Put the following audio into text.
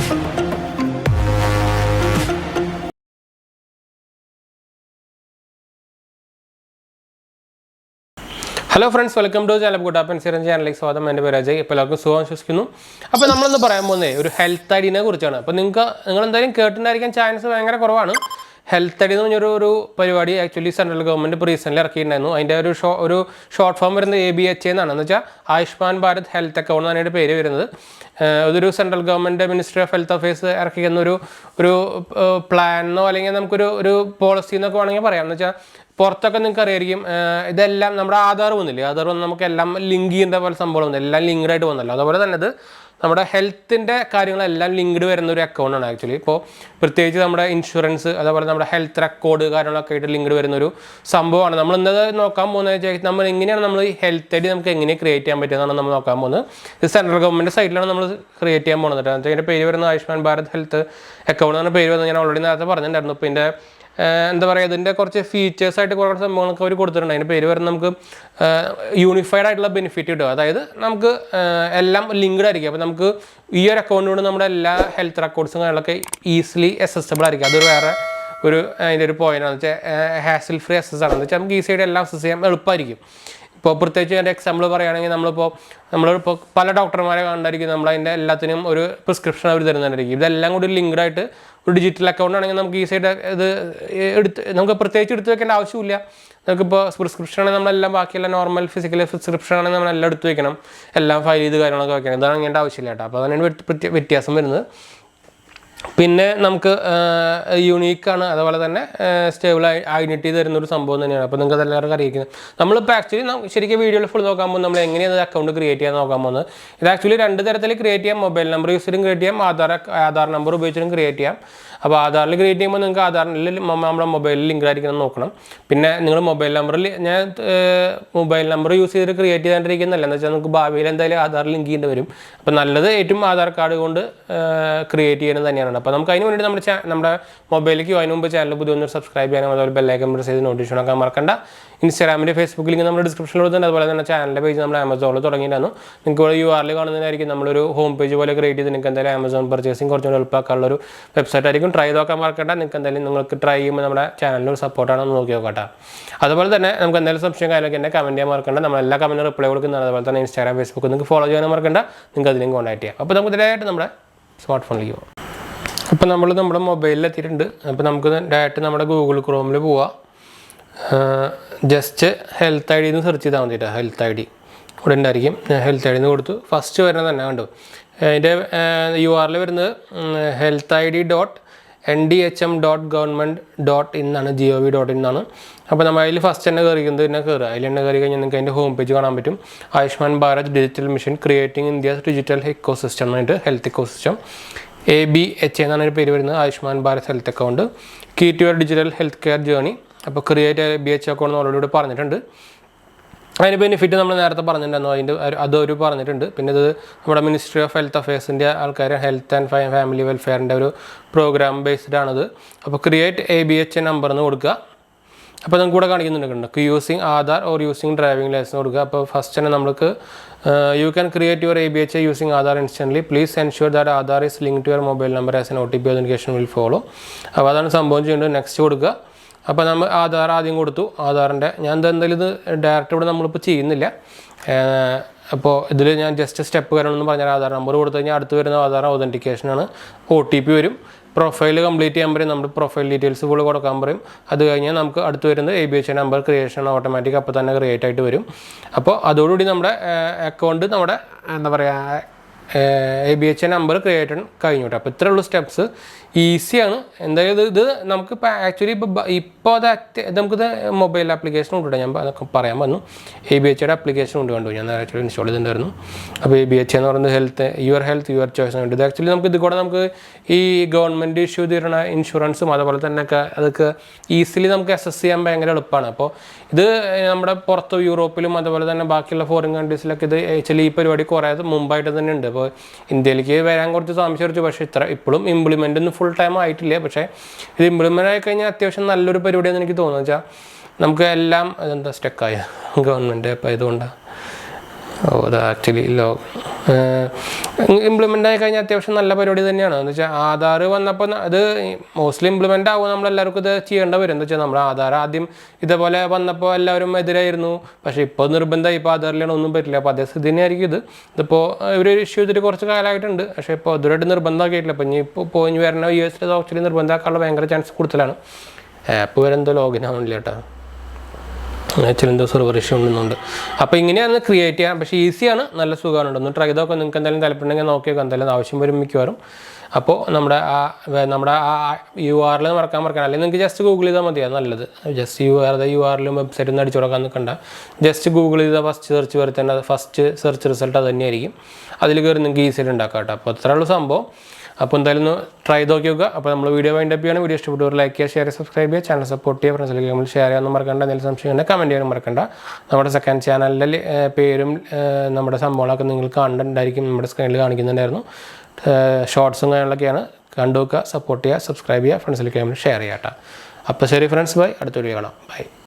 Hello friends, welcome to 𝙬𝙬𝙬𝙯 ചാനലിലേക്ക് സ്വാഗതം. എൻ്റെ പേര് അജയ്. ഇപ്പോൾ എല്ലാവർക്കും സുഖം വിശ്വസിക്കുന്നു. അപ്പോൾ നമ്മളൊന്ന് പറയാൻ പോകുന്നത് ഒരു ഹെൽത്ത് ഐഡിനെ കുറിച്ചാണ്. അപ്പോൾ നിങ്ങൾ എന്തായാലും കേട്ടിട്ടുണ്ടായിരിക്കാൻ ചാൻസ് ഭയങ്കര കുറവാണ്. ഹെൽത്ത് ഐഡി എന്ന് പറഞ്ഞൊരു പരിപാടി ആക്ച്വലി സെൻട്രൽ ഗവൺമെൻറ് ഇപ്പോൾ റീസെൻ്റ്ലി ഇറക്കിയിട്ടുണ്ടായിരുന്നു. അതിൻ്റെ ഒരു ഷോർട്ട് ഫോം വരുന്നത് ABHA എന്നാണ്. എന്ന് വെച്ചാൽ ആയുഷ്മാൻ ഭാരത് ഹെൽത്ത് അക്കൗണ്ട് എന്നാണ് അതിൻ്റെ പേര് വരുന്നത്. അതൊരു central government ministry of health affairs ഇറക്കിക്കുന്ന ഒരു പ്ലാനോ അല്ലെങ്കിൽ നമുക്കൊരു പോളിസി എന്നൊക്കെ വേണമെങ്കിൽ പറയാം. എന്ന് വെച്ചാൽ പുറത്തൊക്കെ നിങ്ങൾക്ക് അറിയായിരിക്കും ഇതെല്ലാം നമ്മുടെ ആധാർ വന്നില്ലേ, ആധാർ വന്ന് നമുക്ക് എല്ലാം ലിങ്ക് ചെയ്യേണ്ട പോലെ സംഭവം വന്നു, എല്ലാം ലിങ്ക്ഡ് ആയിട്ട് വന്നല്ലോ. അതുപോലെ തന്നെ ഇത് നമ്മുടെ ഹെൽത്തിൻ്റെ കാര്യങ്ങളെല്ലാം ലിങ്ക്ഡ് വരുന്ന ഒരു അക്കൗണ്ടാണ് ആക്ച്വലി. ഇപ്പോൾ പ്രത്യേകിച്ച് നമ്മുടെ ഇൻഷുറൻസ് അതുപോലെ നമ്മുടെ ഹെൽത്ത് റെക്കോർഡ് കാര്യങ്ങളൊക്കെ ആയിട്ട് ലിങ്ക്ഡ് വരുന്നൊരു സംഭവമാണ്. നമ്മൾ ഇന്നത് നോക്കാൻ പോകുന്നത് നമ്മൾ എങ്ങനെയാണ് നമ്മൾ ഈ ഹെൽത്ത് ഐഡി നമുക്ക് എങ്ങനെ ക്രിയേറ്റ് ചെയ്യാൻ പറ്റുന്നതാണ് നമ്മൾ നോക്കാൻ പോകുന്നത്. ഇത് സെൻട്രൽ ഗവൺമെൻറ് സൈറ്റിലാണ് നമ്മൾ ക്രിയേറ്റ് ചെയ്യാൻ പോകുന്നത്. അതിൻ്റെ പേര് വരുന്നത് ആയുഷ്മാൻ ഭാരത് ഹെൽത്ത് അക്കൗണ്ട് എന്നാണ് പേര് വരുന്നത്. ഞാൻ ഓൾറെഡി നേരത്തെ പറഞ്ഞിട്ടുണ്ടായിരുന്നു. ഇപ്പോൾ ഇതിൻ്റെ എന്താ പറയുക, ഇതിൻ്റെ കുറച്ച് ഫീച്ചേഴ്സായിട്ട് കുറേ സംഭവങ്ങളൊക്കെ അവർ കൊടുത്തിട്ടുണ്ട്. അതിൻ്റെ പേര് വരുന്നത് നമുക്ക് യൂണിഫൈഡ് ആയിട്ടുള്ള ബെനിഫിറ്റ് കിട്ടും. അതായത് നമുക്ക് എല്ലാം ലിങ്ക്ഡ് ആയിരിക്കും. അപ്പോൾ നമുക്ക് ഈ ഒരു അക്കൗണ്ടിലൂടെ നമ്മുടെ എല്ലാ ഹെൽത്ത് റെക്കോർഡ്സും കാര്യങ്ങളൊക്കെ ഈസിലി അക്സസിബിൾ ആയിരിക്കും. അതൊരു വേറെ അതിൻ്റെ ഒരു പോയിൻ്റാണെന്ന് വെച്ചാൽ ഹാസിൽ ഫ്രീ അക്സസ് ആണെന്ന് വെച്ചാൽ നമുക്ക് ഈസിയായിട്ട് എല്ലാം അക്സസ് ചെയ്യാൻ എളുപ്പമായിരിക്കും. ഇപ്പോൾ പ്രത്യേകിച്ച് എൻ്റെ എക്സാമ്പിൾ പറയുകയാണെങ്കിൽ നമ്മളിപ്പോൾ പല ഡോക്ടർമാരെ കണ്ടായിരിക്കും നമ്മളതിൻ്റെ എല്ലാത്തിനും ഒരു പ്രിസ്ക്രിപ്ഷൻ അവർ തരുന്നുണ്ടായിരിക്കും. ഇതെല്ലാം കൂടി ലിങ്ക്ഡ് ആയിട്ട് ഒരു ഡിജിറ്റൽ അക്കൗണ്ട് ആണെങ്കിൽ നമുക്ക് ഈസിയായിട്ട് ഇത് നമുക്ക് പ്രത്യേകിച്ച് എടുത്ത് വെക്കേണ്ട ആവശ്യമില്ല. നമുക്കിപ്പോൾ പ്രിസ്ക്രിപ്ഷൻ ആണെങ്കിൽ നമ്മളെല്ലാം ബാക്കിയെല്ലാം നോർമൽ ഫിസിക്കൽ പ്രിസ്ക്രിപ്ഷൻ ആണെങ്കിൽ നമ്മളെല്ലാം എടുത്ത് വെക്കണം, എല്ലാം ഫയൽ ചെയ്ത് കാര്യങ്ങളൊക്കെ വെക്കണം. ഇതാണ് അങ്ങേണ്ട ആവശ്യമില്ല കേട്ടോ. അപ്പോൾ അതാണ് വ്യത്യാസം വരുന്നത്. പിന്നെ നമുക്ക് യൂണീക്കാണ്, അതുപോലെ തന്നെ സ്റ്റേബിൾ ഐഡൻറ്റിറ്റി തരുന്നൊരു സംഭവം തന്നെയാണ്. അപ്പോൾ നിങ്ങൾക്ക് അതെല്ലാവർക്കും അറിയിക്കുന്നത്. നമ്മളിപ്പോൾ ആക്ച്വലി ശരിക്കും വീഡിയോയിൽ ഫുൾ നോക്കാൻ പോകുമ്പോൾ നമ്മൾ എങ്ങനെയാണ് അക്കൗണ്ട് ക്രിയേറ്റ് ചെയ്യാൻ നോക്കാൻ പോകുന്നത്. ഇത് ആക്ച്വലി രണ്ട് തരത്തിൽ ക്രിയേറ്റ് ചെയ്യാം. മൊബൈൽ നമ്പർ യൂസ് ചെയ്തും ക്രിയേറ്റ് ചെയ്യാം, ആധാർ നമ്പർ ഉപയോഗിച്ചിട്ടും ക്രിയേറ്റ് ചെയ്യാം. അപ്പോൾ ആധാറിൽ ക്രിയേറ്റ് ചെയ്യുമ്പോൾ നിങ്ങൾക്ക് ആധാറിൽ നമ്മുടെ മൊബൈലിൽ ലിങ്ക് ആയിരിക്കണം നോക്കണം. പിന്നെ നിങ്ങൾ മൊബൈൽ നമ്പറിൽ മൊബൈൽ നമ്പർ യൂസ് ചെയ്തിട്ട് ക്രിയേറ്റ് ചെയ്താണ്ടിരിക്കുന്നല്ല. എന്ന് വെച്ചാൽ നമുക്ക് ഭാവിയിൽ എന്തായാലും ആധാർ ലിങ്ക് ചെയ്യേണ്ടി വരും. അപ്പോൾ നല്ലത് ഏറ്റവും ആധാർ കാർഡ് കൊണ്ട് ക്രിയേറ്റ് ചെയ്യുന്നത് തന്നെയാണ്. അപ്പോൾ നമുക്ക് അതിന് വേണ്ടി നമ്മുടെ മൊബൈലിലേക്ക് അതിന് മുമ്പ് ചാനൽ പുതിയൊന്ന് സബ്സ്ക്രൈബ് ചെയ്യാനും അതുപോലെ ബെല്ലൈക്കൺ പ്രസ് ചെയ്ത് നോട്ടിഫിക്കേഷൻ ഒക്കെ മറക്കണ്ട. ഇൻസ്റ്റാഗ്രാമിൻ്റെ ഫേസ്ബുക്ക് ലിങ്ക് നമ്മുടെ ഡിസ്ക്രിപ്ഷനിൽ കൊടുത്തിട്ടുണ്ട്. അതുപോലെ തന്നെ ചാനലിൻ്റെ പേജ് നമ്മൾ ആമസോണിൽ തുടങ്ങിയിട്ടായിരുന്നു. നിങ്ങൾക്ക് ഇവിടെ URL കാണുന്നതായിരിക്കും. നമ്മളൊരു ഹോം പേജ് പോലെ ക്രിയേറ്റ് ചെയ്ത് നിങ്ങൾക്ക് എന്തായാലും ആമസോൺ പർച്ചേസിങ് കുറച്ചുകൂടി എളുപ്പമാക്കാനുള്ളൊരു വെബ്സൈറ്റ് ആയിരിക്കും. ട്രൈ നോക്കാൻ മറക്കണ്ട. നിങ്ങൾക്ക് ട്രൈ ചെയ്യുമ്പോൾ നമ്മുടെ ചാനലിനൊരു സപ്പോർട്ടാണെന്ന് നോക്കി നോക്കട്ടെ. അതുപോലെ തന്നെ നമുക്ക് എന്തെങ്കിലും സംശയം കാര്യമൊക്കെ എന്നെ കമൻറ്റ് ചെയ്യാൻ മറക്കണ്ട. നമ്മളെല്ലാ കമൻറ്റിനും റിപ്ലൈ കൊടുക്കുന്നതാണ്. അതുപോലെ തന്നെ ഇൻസ്റ്റാഗ്രാം ഫേസ്ബുക്ക് നിങ്ങൾക്ക് ഫോളോ ചെയ്യാനും മറക്കണ്ട. നിങ്ങൾക്ക് അതിലും കോൺടാക്ട് ചെയ്യാം. അപ്പോൾ നമുക്ക് ഇതിനായിട്ട് നമ്മുടെ സ്മാർട്ട് ഫോണിലേക്ക് പോകാം. അപ്പോൾ നമ്മൾ നമ്മുടെ മൊബൈലിൽ എത്തിയിട്ടുണ്ട്. അപ്പോൾ നമുക്ക് ഡയറക്റ്റ് നമ്മുടെ ഗൂഗിൾ ക്രോമിൽ പോവാം. ജസ്റ്റ് ഹെൽത്ത് ഐ ഡി എന്ന് സെർച്ച് ചെയ്താൽ മതിയിട്ട്. ഹെൽത്ത് ഐ ഡി ഇവിടെ ഉണ്ടായിരിക്കും. ഹെൽത്ത് ഐ ഡി എന്ന് കൊടുത്തു. ഫസ്റ്റ് വരുന്നത് തന്നെ കണ്ടു. അതിൻ്റെ URL വരുന്നത് healthid.ndhm.government.in എന്നാണ്, gov.in എന്നാണ്. അപ്പോൾ നമ്മൾ അതിൽ ഫസ്റ്റ് തന്നെ കയറിക്കുന്നത് പിന്നെ കയറുക. അതിൽ തന്നെ കയറി കഴിഞ്ഞാൽ നിങ്ങൾക്ക് അതിൻ്റെ ഹോം പേജ് കാണാൻ പറ്റും. Ayushman Bharat digital mission creating India's digital ecosystem എന്നായിട്ട് ഹെൽത്ത് ഇക്കോസിസ്റ്റം ABHA എന്നാണ് ഒരു പേര് വരുന്നത്. Ayushman Bharat health account key to your digital health care journey. അപ്പോൾ ക്രിയേറ്റ് ABHA അക്കൗണ്ട് ഓൾറെഡി പറഞ്ഞിട്ടുണ്ട്. അതിന് ബെനിഫിറ്റ് നമ്മൾ നേരത്തെ പറഞ്ഞിട്ടുണ്ടായിരുന്നു. അതൊരു പറഞ്ഞിട്ടുണ്ട്. പിന്നെ ഇത് നമ്മുടെ മിനിസ്ട്രി ഓഫ് ഹെൽത്ത് അഫയേഴ്സിൻ്റെ ആൾക്കാർ ഹെൽത്ത് ആൻഡ് ഫാമിലി വെൽഫെയറിൻ്റെ ഒരു പ്രോഗ്രാം ബേസ്ഡ് ആണത്. അപ്പോൾ ക്രിയേറ്റ് ABHA നമ്പർ എന്ന് കൊടുക്കുക. അപ്പോൾ നമുക്ക് കൂടെ കാണിക്കുന്നുണ്ട് using Aadhaar or using driving license കൊടുക്കുക. അപ്പോൾ ഫസ്റ്റ് തന്നെ നമുക്ക് you can create your ABHA using Aadhaar instantly. Please ensure that Aadhaar is link to your mobile number as an OTP authentication will follow. അപ്പോൾ അതാണ് സംഭവം ചെയ്യേണ്ടത്. നെക്സ്റ്റ് കൊടുക്കുക. അപ്പോൾ നമ്മൾ ആധാർ ആദ്യം കൊടുത്തു. ആധാറിൻ്റെ ഞാൻ എന്തായാലും ഇത് ഡയറക്റ്റ് ഇവിടെ നമ്മളിപ്പോൾ ചെയ്യുന്നില്ല. അപ്പോൾ ഇതിൽ ഞാൻ ജസ്റ്റ് സ്റ്റെപ്പ് കാര്യങ്ങളൊന്നും പറഞ്ഞാൽ ആധാർ നമ്പർ കൊടുത്തു കഴിഞ്ഞാൽ അടുത്ത് വരുന്ന ആധാർ ഓതൻറ്റിക്കേഷനാണ്. OTP വരും. പ്രൊഫൈൽ കംപ്ലീറ്റ് ചെയ്യാൻ പറയും. നമ്മുടെ പ്രൊഫൈൽ ഡീറ്റെയിൽസ് ഫുൾ കൊടുക്കാൻ പറയും. അത് കഴിഞ്ഞാൽ നമുക്ക് അടുത്ത് വരുന്നത് ABHA നമ്പർ ക്രിയേഷൻ ഓട്ടോമാറ്റിക് അപ്പോൾ തന്നെ ക്രിയേറ്റ് ആയിട്ട് വരും. അപ്പോൾ അതോടുകൂടി നമ്മുടെ അക്കൗണ്ട് നമ്മുടെ എന്താ പറയുക ABHA നമ്പർ ക്രിയേറ്റ് കഴിഞ്ഞു കേട്ടോ. അപ്പോൾ ഇത്രയുള്ള സ്റ്റെപ്സ് ഈസിയാണ്. എന്തായാലും ഇത് നമുക്കിപ്പോൾ ആക്ച്വലി ഇപ്പോൾ നമുക്കിത് മൊബൈൽ ആപ്ലിക്കേഷൻ ഉണ്ട്. ഞാൻ പറയാൻ വന്നു ABHA ആപ്ലിക്കേഷൻ ഉണ്ട്. കണ്ടു ഞാൻ ആക്ച്വലി ഇൻസ്റ്റാൾ ചെയ്തിട്ടുണ്ടായിരുന്നു. അപ്പോൾ ABHA എന്ന് പറയുന്നത് ഹെൽത്ത് യുവർ ചോയ്സ് ഉണ്ട്. ഇത് ആക്ച്വലി നമുക്ക് ഇത് കൂടെ നമുക്ക് ഈ ഗവൺമെൻറ് ഇഷ്യൂ തരുന്ന ഇൻഷുറൻസും അതുപോലെ തന്നെ അതൊക്കെ ഈസിലി നമുക്ക് അസസ് ചെയ്യാൻ ഭയങ്കര എളുപ്പമാണ്. അപ്പോൾ ഇത് നമ്മുടെ പുറത്ത് യൂറോപ്പിലും അതുപോലെ തന്നെ ബാക്കിയുള്ള ഫോറിൻ കൺട്രീസിലൊക്കെ ഇത് ആക്ച്വലി ഈ പരിപാടി കുറേ മുമ്പായിട്ട് തന്നെ ഉണ്ട്. അപ്പോൾ ഇന്ത്യയിലേക്ക് വരാൻ കുറച്ച് സംശയിച്ചു. പക്ഷേ ഇപ്പോഴും ഇംപ്ലിമെൻ്റ് ഒന്നും ഫുൾ ടൈം ആയിട്ടില്ല. പക്ഷേ ഇത് ഇംപ്ലിമെൻ്റ് ആയി കഴിഞ്ഞാൽ അത്യാവശ്യം നല്ലൊരു പരിപാടിയാണെന്ന് എനിക്ക് തോന്നുന്നു. വെച്ചാൽ നമുക്ക് എല്ലാം അതെന്താ സ്റ്റക്കായ ഗവൺമെൻറ് അപ്പോൾ ഇതുകൊണ്ടാണ്. അത് ആക്ച്വലി ഇംപ്ലിമെൻ്റ് ആയി കഴിഞ്ഞാൽ അത്യാവശ്യം നല്ല പരിപാടി തന്നെയാണ്. എന്ന് വെച്ചാൽ ആധാർ വന്നപ്പോൾ അത് മോസ്റ്റ്ലി ഇംപ്ലിമെൻ്റ് ആകുമ്പോൾ നമ്മളെല്ലാവർക്കും ഇത് ചെയ്യേണ്ട വരും. എന്ന് വെച്ചാൽ നമ്മൾ ആധാർ ആദ്യം ഇതേപോലെ വന്നപ്പോൾ എല്ലാവരും എതിരായിരുന്നു. പക്ഷേ ഇപ്പോൾ നിർബന്ധമായി, ഇപ്പോൾ ആധാറിലാണ് ഒന്നും പറ്റില്ല. അപ്പോൾ അതേ സ്ഥിതി തന്നെയായിരിക്കും ഇതിപ്പോൾ ഒരു ഇഷ്യൂ ഇതിൽ കുറച്ച് കാലമായിട്ടുണ്ട്. പക്ഷേ ഇപ്പോൾ ഇതുവരെയായിട്ട് നിർബന്ധമാക്കിയിട്ടില്ല. അപ്പോൾ ഇപ്പോൾ ഇനി വരുന്ന US ആക്ച്വലി നിർബന്ധമാക്കാനുള്ള ഭയങ്കര ചാൻസ് കൂടുതലാണ്. ആപ്പ് വരെ എന്തോ ലോഗിൻ ആവുന്നില്ല കേട്ടോ, ആക്ച്വലി എന്തോ സെർവർ ഇഷ്യൂ ഉണ്ടെന്നുണ്ട്. അപ്പോൾ ഇങ്ങനെയാണ് ക്രിയേറ്റ് ചെയ്യാൻ. പക്ഷേ ഈസിയാണ്, നല്ല സുഖമാണ്. ഒന്ന് ട്രൈ ചെയ്തൊക്കെ നിങ്ങൾക്ക് എന്തായാലും താല്പര്യമുണ്ടെങ്കിൽ നോക്കിയൊക്കെ എന്തായാലും ആവശ്യം വരും മിക്കവാറും. അപ്പോൾ നമ്മുടെ ആ URL മറക്കാൻ അല്ലെങ്കിൽ നിങ്ങൾക്ക് ജസ്റ്റ് ഗൂഗിൾ ചെയ്താൽ മതി, അത് നല്ലത്. ജസ്റ്റ് URL വെബ്സൈറ്റ് ഒന്നും അടിച്ചു കൊടുക്കാൻ നിൽക്കണ്ട. ജസ്റ്റ് ഗൂഗിൾ ചെയ്താൽ ഫസ്റ്റ് സെർച്ച് വരുത്തേണ്ട ഫസ്റ്റ് സെർച്ച് റിസൾട്ട് അത് തന്നെയായിരിക്കും. അതിൽ കയറി നിങ്ങൾക്ക് ഈസിയിൽ ഉണ്ടാക്കാം കേട്ടോ. അപ്പോൾ അത്രയുള്ള സംഭവം. അപ്പോൾ എന്തായാലും ഒന്ന് ട്രൈ നോക്കി നോക്കുക. അപ്പോൾ നമ്മൾ വീഡിയോ വൈൻഡപ്പ് ചെയ്യണം. വീഡിയോ ഇഷ്ടപ്പെട്ടവർ ലൈക്ക് ചെയ്യുക, ഷെയർ ചെയ്യുക, സബ്സ്ക്രൈബ് ചെയ്യുക, ചാനൽ സപ്പോർട്ട് ചെയ്യുക, ഫ്രണ്ട്സിലേക്ക് നമ്മൾ ഷെയർ ചെയ്യാനൊന്നും മറക്കണ്ട. എന്തെങ്കിലും സംശയം ഉണ്ടെങ്കിൽ കമൻറ്റ് ചെയ്യാനും മറക്കണ്ട. നമ്മുടെ സെക്കൻഡ് ചാനലിൻ്റെ പേരും നമ്മുടെ സംഭവങ്ങളൊക്കെ നിങ്ങൾ കാണുന്നുണ്ടായിരിക്കും, നമ്മുടെ സ്ക്രീനിൽ കാണിക്കുന്നുണ്ടായിരുന്നു. ഷോർട്സും കാര്യങ്ങളൊക്കെയാണ്. കണ്ടു നോക്കുക, സപ്പോർട്ട് ചെയ്യുക, സബ്സ്ക്രൈബ് ചെയ്യുക, ഫ്രണ്ട്സിലേക്ക് നമ്മൾ ഷെയർ ചെയ്യാം കേട്ടോ. അപ്പോൾ ശരി ഫ്രണ്ട്സ്, ബൈ. അടുത്ത വീഡിയോ കാണാം. ബൈ.